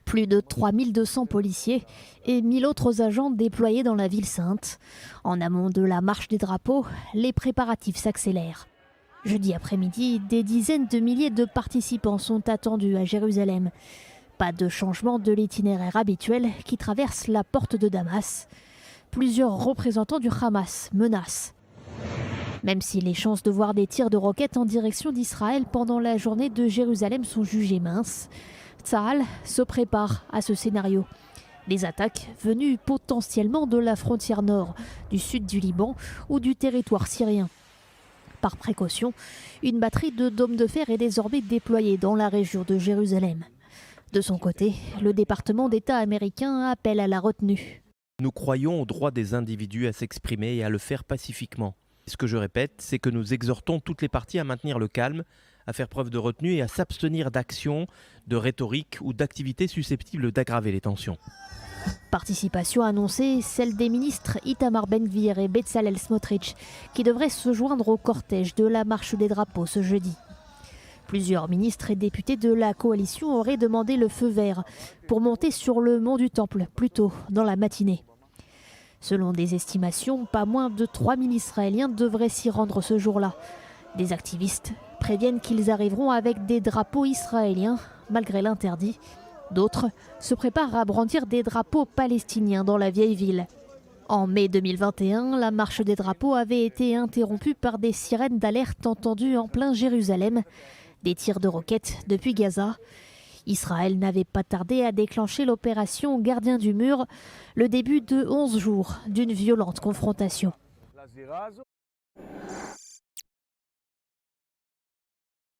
Plus de 3200 policiers et 1000 autres agents déployés dans la ville sainte. En amont de la marche des drapeaux, les préparatifs s'accélèrent. Jeudi après-midi, des dizaines de milliers de participants sont attendus à Jérusalem. Pas de changement de l'itinéraire habituel qui traverse la porte de Damas. Plusieurs représentants du Hamas menacent. Même si les chances de voir des tirs de roquettes en direction d'Israël pendant la journée de Jérusalem sont jugées minces, Tsahal se prépare à ce scénario. Des attaques venues potentiellement de la frontière nord, du sud du Liban ou du territoire syrien. Par précaution, une batterie de dômes de fer est désormais déployée dans la région de Jérusalem. De son côté, le département d'État américain appelle à la retenue. Nous croyons au droit des individus à s'exprimer et à le faire pacifiquement. Ce que je répète, c'est que nous exhortons toutes les parties à maintenir le calme, à faire preuve de retenue et à s'abstenir d'actions, de rhétorique ou d'activités susceptibles d'aggraver les tensions. Participation annoncée, celle des ministres Itamar Ben-Gvir et Bezalel Smotrich, qui devraient se joindre au cortège de la marche des drapeaux ce jeudi. Plusieurs ministres et députés de la coalition auraient demandé le feu vert pour monter sur le mont du Temple plus tôt dans la matinée. Selon des estimations, pas moins de 3000 Israéliens devraient s'y rendre ce jour-là. Des activistes préviennent qu'ils arriveront avec des drapeaux israéliens, malgré l'interdit. D'autres se préparent à brandir des drapeaux palestiniens dans la vieille ville. En mai 2021, la marche des drapeaux avait été interrompue par des sirènes d'alerte entendues en plein Jérusalem. Des tirs de roquettes depuis Gaza. Israël n'avait pas tardé à déclencher l'opération Gardien du mur, le début de 11 jours d'une violente confrontation.